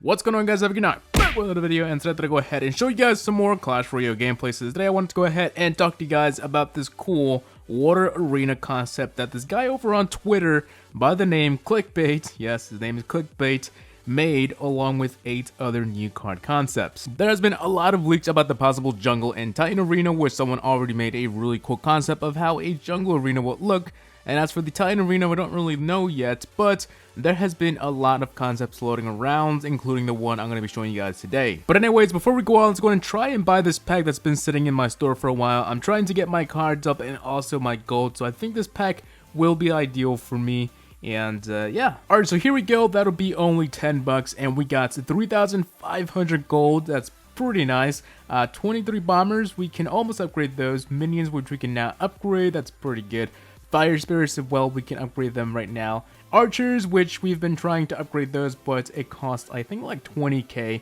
What's going on, guys? Have a good night. Back with another video, and today I'm gonna go ahead and show you guys some more Clash Royale gameplay. So today I wanted to go ahead and talk to you guys about this cool water arena concept that this guy over on Twitter by the name Clickbait, yes, his name is Clickbait, made along with 8 other new card concepts. There has been a lot of leaks about the possible jungle and Titan arena, where someone already made a really cool concept of how a jungle arena would look. And as for the Titan arena, we don't really know yet, but there has been a lot of concepts floating around, including the one I'm going to be showing you guys today. But anyways, before we go on, let's go ahead and try and buy this pack that's been sitting in my store for a while. I'm trying to get my cards up and also my gold, so I think this pack will be ideal for me. And yeah, alright, so here we go. That'll be only 10 bucks, and we got 3,500 gold. That's pretty nice. 23 bombers, we can almost upgrade those. Minions, which we can now upgrade, that's pretty good. Fire spirits as well, we can upgrade them right now. Archers, which we've been trying to upgrade those, but it costs I think like 20k.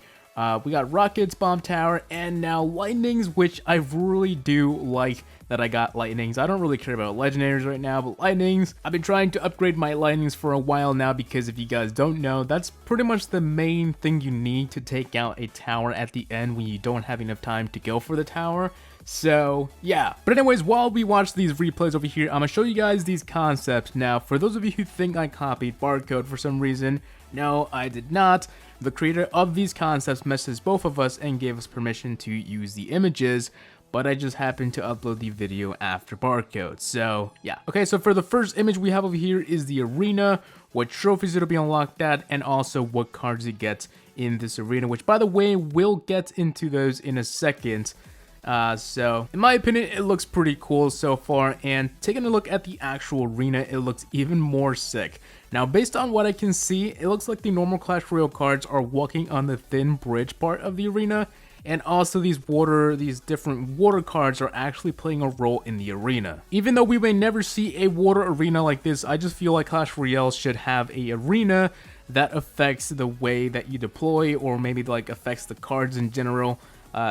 We got rockets, bomb tower, and now lightnings, which I really do like that I got lightnings. I don't really care about legendaries right now, but lightnings, I've been trying to upgrade my lightnings for a while now, because if you guys don't know, that's pretty much the main thing you need to take out a tower at the end when you don't have enough time to go for the tower. So yeah, but anyways, while we watch these replays over here, I'm gonna show you guys these concepts. Now, for those of you who think I copied barcode for some reason, no, I did not. The creator of these concepts messaged both of us and gave us permission to use the images, but I just happened to upload the video after barcode. So yeah, okay, so for the first image we have over here is the arena, what trophies it'll be unlocked at, and also what cards you get in this arena, which by the way, we'll get into those in a second. So in my opinion, it looks pretty cool so far, and taking a look at the actual arena, it looks even more sick. Now, based on what I can see, it looks like the normal Clash Royale cards are walking on the thin bridge part of the arena, and also these different water cards are actually playing a role in the arena. Even though we may never see a water arena like this, I just feel like Clash Royale should have a arena that affects the way that you deploy, or maybe like affects the cards in general.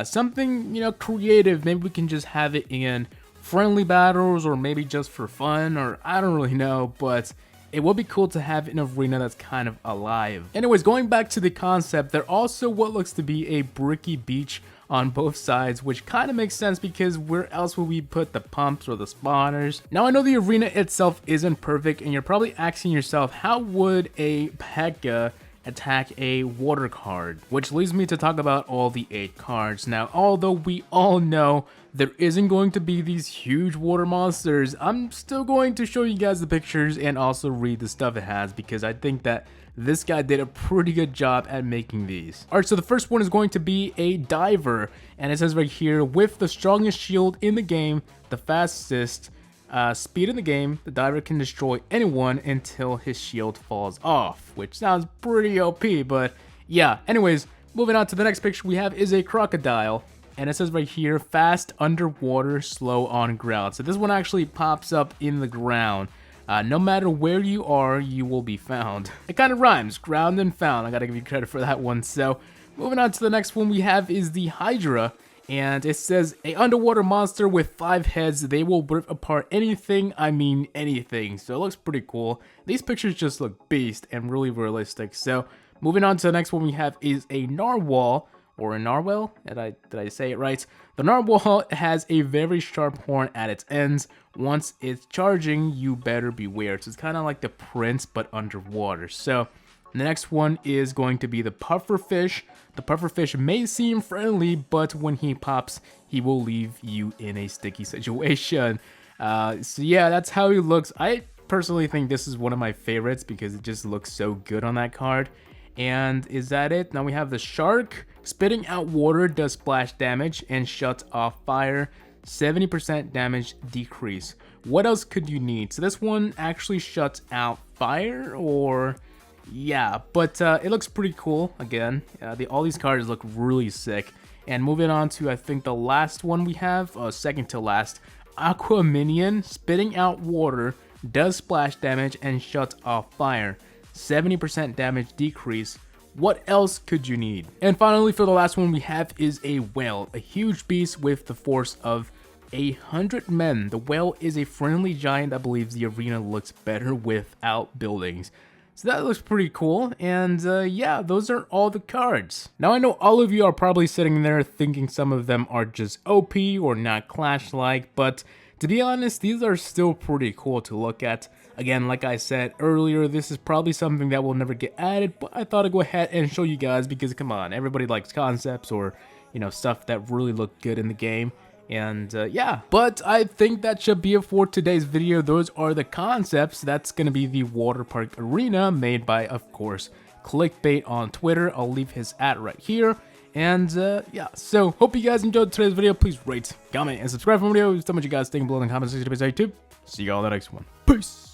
Something, you know, creative. Maybe we can just have it in friendly battles, or maybe just for fun, or I don't really know, but it would be cool to have an arena that's kind of alive. Anyways, going back to the concept, there also what looks to be a bricky beach on both sides, which kind of makes sense because where else would we put the pumps or the spawners? Now, I know the arena itself isn't perfect, and you're probably asking yourself, how would a P.E.K.K.A attack a water card? Which leads me to talk about all the 8 cards. Now, although we all know there isn't going to be these huge water monsters, I'm still going to show you guys the pictures and also read the stuff it has, because I think that this guy did a pretty good job at making these. Alright, so the first one is going to be a diver, and it says right here, with the strongest shield in the game, the fastest speed in the game, the diver can destroy anyone until his shield falls off, which sounds pretty OP, but yeah. Anyways, moving on to the next picture we have is a crocodile, and it says right here, fast underwater, slow on ground. So this one actually pops up in the ground. No matter where you are, you will be found. It kind of rhymes, ground and found. I gotta give you credit for that one. So moving on to the next one we have is the Hydra. And it says, a underwater monster with 5 heads. They will rip apart anything, I mean anything. So it looks pretty cool. These pictures just look beast and really realistic. So moving on to the next one we have is a narwhal, or a narwhal. Did I say it right? The narwhal has a very sharp horn at its ends. Once it's charging, you better beware. So it's kind of like the prince, but underwater. So the next one is going to be the pufferfish. The pufferfish may seem friendly, but when he pops, he will leave you in a sticky situation. So yeah, that's how he looks. I personally think this is one of my favorites because it just looks so good on that card. And is that it? Now we have the shark. Spitting out water does splash damage and shuts off fire. 70% damage decrease. What else could you need? So this one actually shuts out fire, or yeah, but it looks pretty cool. Again, all these cards look really sick. And moving on to, I think, the last one we have, second to last, Aqua Minion. Spitting out water does splash damage and shuts off fire. 70% damage decrease. What else could you need? And finally, for the last one we have is a whale, a huge beast with the force of 100 men. The whale is a friendly giant that believes the arena looks better without buildings. So that looks pretty cool, and yeah, those are all the cards. Now I know all of you are probably sitting there thinking some of them are just OP or not Clash-like, but to be honest, these are still pretty cool to look at. Again, like I said earlier, this is probably something that will never get added, but I thought I'd go ahead and show you guys because, come on, everybody likes concepts or, you know, stuff that really look good in the game. And yeah, but I think that should be it for today's video. Those are the concepts. That's going to be the water park arena made by, of course, Clickbait on Twitter. I'll leave his @ right here. And yeah, so hope you guys enjoyed today's video. Please rate, comment, and subscribe for more videos. Tell me what you guys think below in the comments section of YouTube. See you all in the next one. Peace.